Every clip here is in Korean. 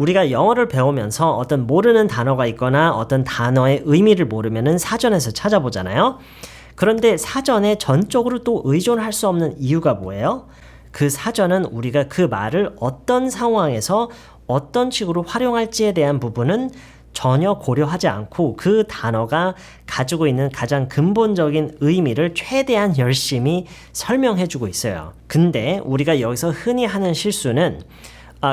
우리가 영어를 배우면서 어떤 모르는 단어가 있거나 어떤 단어의 의미를 모르면은 사전에서 찾아보잖아요. 그런데 사전에 전적으로 또 의존할 수 없는 이유가 뭐예요? 그 사전은 우리가 그 말을 어떤 상황에서 어떤 식으로 활용할지에 대한 부분은 전혀 고려하지 않고 그 단어가 가지고 있는 가장 근본적인 의미를 최대한 열심히 설명해주고 있어요. 근데 우리가 여기서 흔히 하는 실수는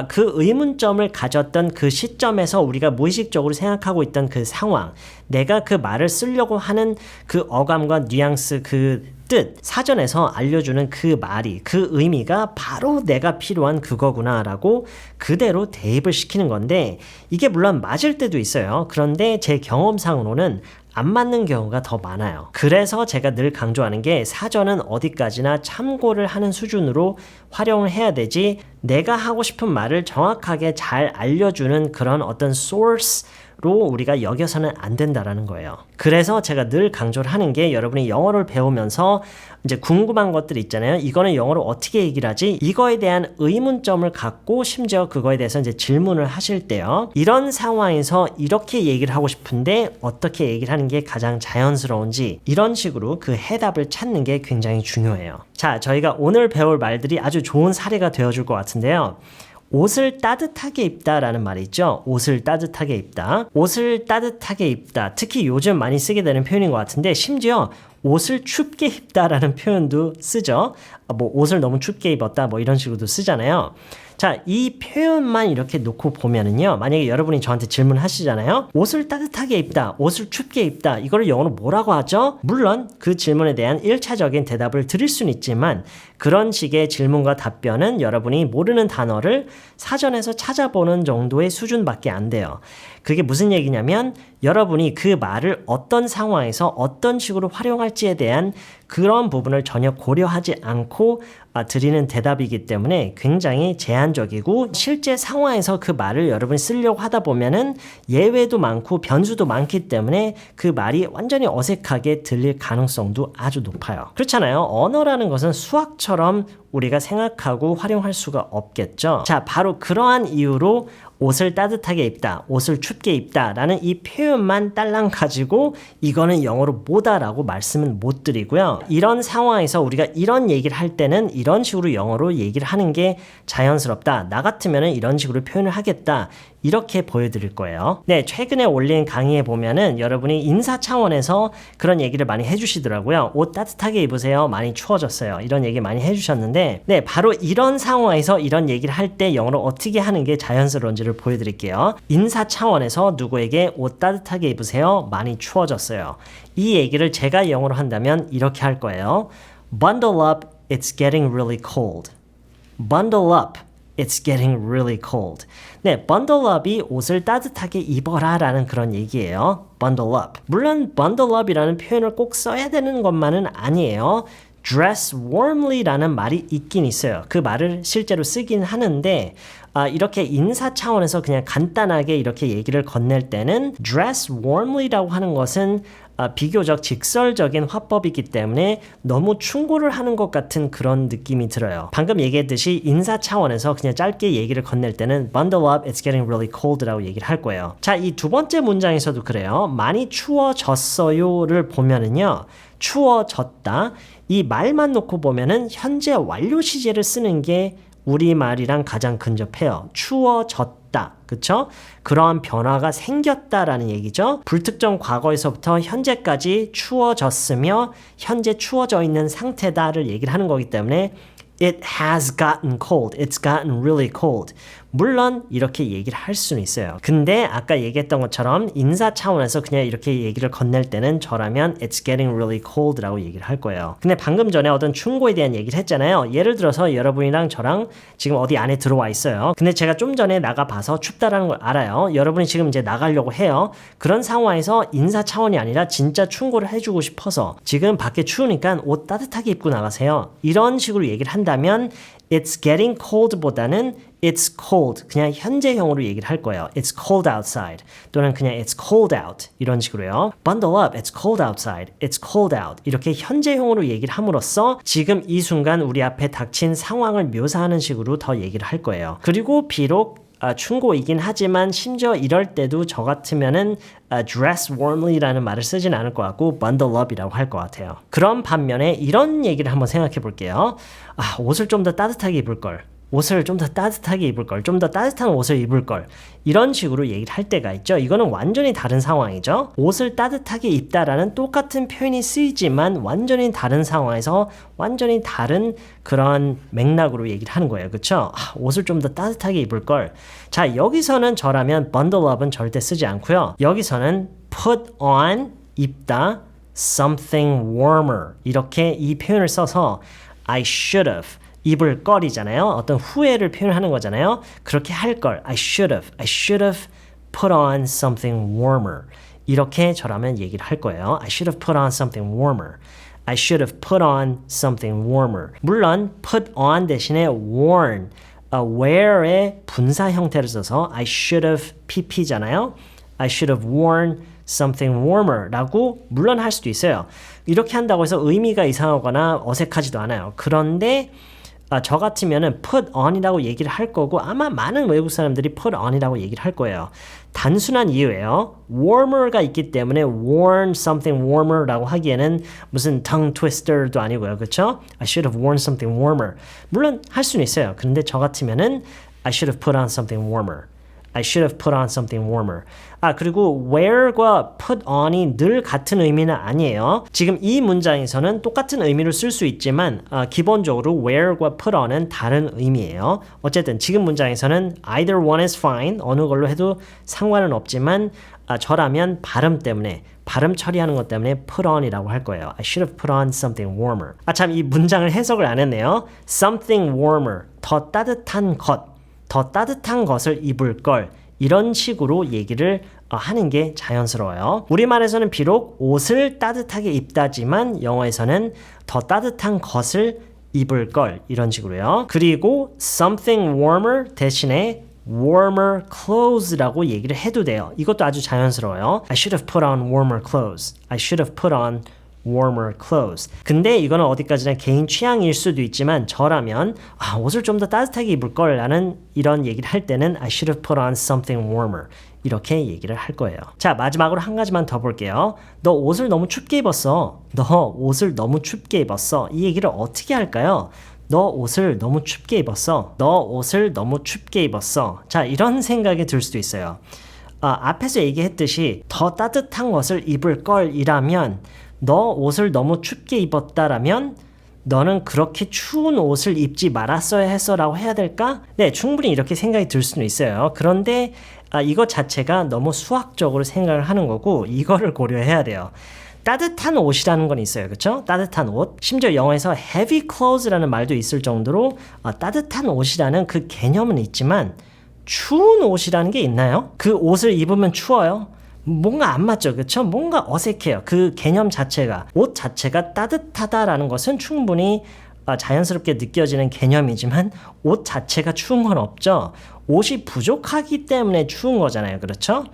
그 의문점을 가졌던 그 시점에서 우리가 무의식적으로 생각하고 있던 그 상황, 내가 그 말을 쓰려고 하는 그 어감과 뉘앙스, 그 뜻, 사전에서 알려주는 그 말이, 그 의미가 바로 내가 필요한 그거구나 라고 그대로 대입을 시키는 건데, 이게 물론 맞을 때도 있어요. 그런데 제 경험상으로는 안 맞는 경우가 더 많아요. 그래서 제가 늘 강조하는 게 사전은 어디까지나 참고를 하는 수준으로 활용을 해야 되지, 내가 하고 싶은 말을 정확하게 잘 알려주는 그런 어떤 source로 우리가 여겨서는 안 된다라는 거예요. 그래서 제가 늘 강조를 하는 게, 여러분이 영어를 배우면서 이제 궁금한 것들 있잖아요. 이거는 영어로 어떻게 얘기를 하지? 이거에 대한 의문점을 갖고 심지어 그거에 대해서 이제 질문을 하실 때요. 이런 상황에서 이렇게 얘기를 하고 싶은데 어떻게 얘기를 하는 게 가장 자연스러운지, 이런 식으로 그 해답을 찾는 게 굉장히 중요해요. 자, 저희가 오늘 배울 말들이 아주 좋은 사례가 되어줄 것 같은데요. 옷을 따뜻하게 입다라는 말이 있죠. 옷을 따뜻하게 입다. 옷을 따뜻하게 입다. 특히 요즘 많이 쓰게 되는 표현인 것 같은데, 심지어 옷을 춥게 입다라는 표현도 쓰죠. 뭐 옷을 너무 춥게 입었다 뭐 이런 식으로도 쓰잖아요. 자, 이 표현만 이렇게 놓고 보면은요, 만약에 여러분이 저한테 질문하시잖아요. 옷을 따뜻하게 입다, 옷을 춥게 입다, 이거를 영어로 뭐라고 하죠? 물론 그 질문에 대한 1차적인 대답을 드릴 수는 있지만, 그런 식의 질문과 답변은 여러분이 모르는 단어를 사전에서 찾아보는 정도의 수준밖에 안 돼요. 그게 무슨 얘기냐면, 여러분이 그 말을 어떤 상황에서 어떤 식으로 활용할지에 대한 그런 부분을 전혀 고려하지 않고 드리는 대답이기 때문에 굉장히 제한적이고, 실제 상황에서 그 말을 여러분이 쓰려고 하다 보면은 예외도 많고 변수도 많기 때문에 그 말이 완전히 어색하게 들릴 가능성도 아주 높아요. 그렇잖아요. 언어라는 것은 수학처럼 우리가 생각하고 활용할 수가 없겠죠. 자, 바로 그러한 이유로 옷을 따뜻하게 입다, 옷을 춥게 입다 라는 이 표현만 딸랑 가지고 이거는 영어로 뭐다 라고 말씀은 못 드리고요. 이런 상황에서 우리가 이런 얘기를 할 때는 이런 식으로 영어로 얘기를 하는 게 자연스럽다, 나 같으면 이런 식으로 표현을 하겠다, 이렇게 보여드릴 거예요. 네, 최근에 올린 강의에 보면은 여러분이 인사 차원에서 그런 얘기를 많이 해주시더라고요. 옷 따뜻하게 입으세요, 많이 추워졌어요, 이런 얘기 많이 해주셨는데, 네, 바로 이런 상황에서 이런 얘기를 할 때 영어로 어떻게 하는 게 자연스러운지를 보여드릴게요. 인사 차원에서 누구에게 옷 따뜻하게 입으세요, 많이 추워졌어요, 이 얘기를 제가 영어로 한다면 이렇게 할 거예요. Bundle up, it's getting really cold. Bundle up, it's getting really cold. 네, bundle up이 옷을 따뜻하게 입어라 라는 그런 얘기예요. bundle up. 물론 bundle up이라는 표현을 꼭 써야 되는 것만은 아니에요. dress warmly 라는 말이 있긴 있어요. 그 말을 실제로 쓰긴 하는데, 이렇게 인사 차원에서 그냥 간단하게 이렇게 얘기를 건넬 때는 dress warmly 라고 하는 것은 비교적 직설적인 화법이기 때문에 너무 충고를 하는 것 같은 그런 느낌이 들어요. 방금 얘기했듯이 인사 차원에서 그냥 짧게 얘기를 건넬 때는 bundle up, it's getting really cold 라고 얘기를 할 거예요. 자, 이 두 번째 문장에서도 그래요. 많이 추워졌어요를 보면은요, 추워졌다, 이 말만 놓고 보면은 현재 완료 시제를 쓰는 게 우리말이랑 가장 근접해요. 추워졌다, 그쵸? 그러한 변화가 생겼다라는 얘기죠. 불특정 과거에서부터 현재까지 추워졌으며 현재 추워져 있는 상태다를 얘기를 하는 거기 때문에 It has gotten cold. It's gotten really cold. 물론 이렇게 얘기를 할 수는 있어요. 근데 아까 얘기했던 것처럼 인사 차원에서 그냥 이렇게 얘기를 건넬 때는 저라면 It's getting really cold 라고 얘기를 할 거예요. 근데 방금 전에 어떤 충고에 대한 얘기를 했잖아요. 예를 들어서 여러분이랑 저랑 지금 어디 안에 들어와 있어요. 근데 제가 좀 전에 나가봐서 춥다라는 걸 알아요. 여러분이 지금 이제 나가려고 해요. 그런 상황에서 인사 차원이 아니라 진짜 충고를 해주고 싶어서 지금 밖에 추우니까 옷 따뜻하게 입고 나가세요, 이런 식으로 얘기를 한다면 It's getting cold 보다는 It's cold, 그냥 현재형으로 얘기를 할 거예요. It's cold outside 또는 그냥 It's cold out 이런 식으로요. Bundle up, It's cold outside, It's cold out 이렇게 현재형으로 얘기를 함으로써 지금 이 순간 우리 앞에 닥친 상황을 묘사하는 식으로 더 얘기를 할 거예요. 그리고 비록 충고이긴 하지만 심지어 이럴 때도 저 같으면은 dress warmly라는 말을 쓰진 않을 것 같고 bundle up이라고 할 것 같아요. 그런 반면에 이런 얘기를 한번 생각해 볼게요. 옷을 좀 더 따뜻하게 입을 걸. 옷을 좀 더 따뜻하게 입을 걸, 좀 더 따뜻한 옷을 입을 걸 이런 식으로 얘기를 할 때가 있죠. 이거는 완전히 다른 상황이죠. 옷을 따뜻하게 입다라는 똑같은 표현이 쓰이지만 완전히 다른 상황에서 완전히 다른 그런 맥락으로 얘기를 하는 거예요. 그렇죠? 옷을 좀 더 따뜻하게 입을 걸. 자, 여기서는 저라면 bundle up은 절대 쓰지 않고요. 여기서는 put on, 입다, something warmer 이렇게 이 표현을 써서 I should have 입을 걸이잖아요. 어떤 후회를 표현하는 거잖아요. 그렇게 할 걸. I should have put on something warmer. 이렇게 저라면 얘기를 할 거예요. I should have put on something warmer. I should have put on something warmer. 물론 put on 대신에 worn, wear의 분사 형태를 써서 I should have pp잖아요. I should have worn something warmer 라고 물론 할 수도 있어요. 이렇게 한다고 해서 의미가 이상하거나 어색하지도 않아요. 그런데 저 같으면은 put on이라고 얘기를 할 거고 아마 많은 외국 사람들이 put on이라고 얘기를 할 거예요. 단순한 이유예요. warmer가 있기 때문에 worn something warmer라고 하기에는 무슨 tongue twister도 아니고요. 그렇죠? I should have worn something warmer. 물론 할 수는 있어요. 그런데 저 같으면은 I should have put on something warmer. I should have put on something warmer. 그리고 wear과 put on이 늘 같은 의미는 아니에요. 지금 이 문장에서는 똑같은 의미로 쓸 수 있지만 기본적으로 wear과 put on은 다른 의미예요. 어쨌든 지금 문장에서는 either one is fine. 어느 걸로 해도 상관은 없지만 저라면 발음 때문에 발음 처리하는 것 때문에 put on이라고 할 거예요. I should have put on something warmer. 참 이 문장을 해석을 안 했네요. something warmer. 더 따뜻한 것. 더 따뜻한 것을 입을 걸 이런 식으로 얘기를 하는 게 자연스러워요. 우리말에서는 비록 옷을 따뜻하게 입다지만 영어에서는 더 따뜻한 것을 입을 걸 이런 식으로요. 그리고 something warmer 대신에 warmer clothes라고 얘기를 해도 돼요. 이것도 아주 자연스러워요. I should have put on warmer clothes. I should have put on warmer clothes. 근데 이거는 어디까지나 개인 취향일 수도 있지만 저라면 옷을 좀 더 따뜻하게 입을 걸 라는 이런 얘기를 할 때는 I should have put on something warmer. 이렇게 얘기를 할 거예요. 자, 마지막으로 한 가지만 더 볼게요. 너 옷을 너무 춥게 입었어. 너 옷을 너무 춥게 입었어. 이 얘기를 어떻게 할까요? 너 옷을 너무 춥게 입었어. 너 옷을 너무 춥게 입었어. 자, 이런 생각이 들 수도 있어요. 앞에서 얘기했듯이 더 따뜻한 것을 입을 걸이라면 너 옷을 너무 춥게 입었다라면 너는 그렇게 추운 옷을 입지 말았어야 했어 라고 해야 될까? 네, 충분히 이렇게 생각이 들 수는 있어요. 그런데 이것 자체가 너무 수학적으로 생각을 하는 거고 이거를 고려해야 돼요. 따뜻한 옷이라는 건 있어요. 그렇죠? 따뜻한 옷. 심지어 영어에서 heavy clothes라는 말도 있을 정도로 따뜻한 옷이라는 그 개념은 있지만 추운 옷이라는 게 있나요? 그 옷을 입으면 추워요? 뭔가 안 맞죠. 그렇죠? 뭔가 어색해요. 그 개념 자체가. 옷 자체가 따뜻하다라는 것은 충분히 자연스럽게 느껴지는 개념이지만 옷 자체가 추운 건 없죠. 옷이 부족하기 때문에 추운 거잖아요. 그렇죠?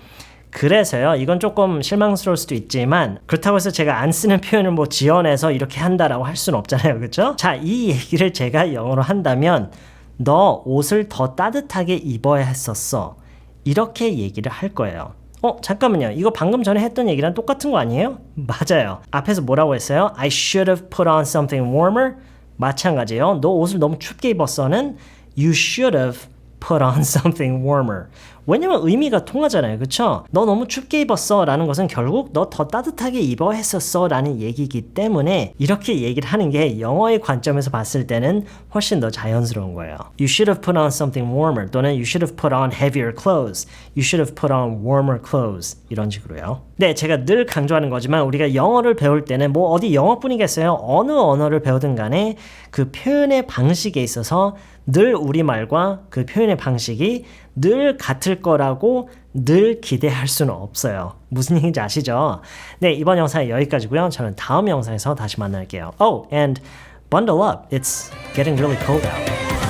그래서요. 이건 조금 실망스러울 수도 있지만 그렇다고 해서 제가 안 쓰는 표현을 뭐 지어내서 이렇게 한다라고 할 수는 없잖아요. 그렇죠? 자, 이 얘기를 제가 영어로 한다면 너 옷을 더 따뜻하게 입어야 했었어. 이렇게 얘기를 할 거예요. 잠깐만요. 이거 방금 전에 했던 얘기랑 똑같은 거 아니에요? 맞아요. 앞에서 뭐라고 했어요? I should have put on something warmer. 마찬가지예요. 너 옷을 너무 춥게 입었어는 You should have put on something warmer. 왜냐면 의미가 통하잖아요. 그쵸? 너 너무 춥게 입었어 라는 것은 결국 너 더 따뜻하게 입어야 했었어 라는 얘기이기 때문에 이렇게 얘기를 하는 게 영어의 관점에서 봤을 때는 훨씬 더 자연스러운 거예요. You should have put on something warmer 또는 You should have put on heavier clothes. You should have put on warmer clothes. 이런 식으로요. 네, 제가 늘 강조하는 거지만 우리가 영어를 배울 때는 뭐 어디 영어뿐이겠어요. 어느 언어를 배우든 간에 그 표현의 방식에 있어서 늘 우리말과 그 표현의 방식이 늘 같을 거라고 늘 기대할 수는 없어요. 무슨 얘기인지 아시죠? 네, 이번 영상은 여기까지고요. 저는 다음 영상에서 다시 만날게요. Oh, and bundle up. It's getting really cold out.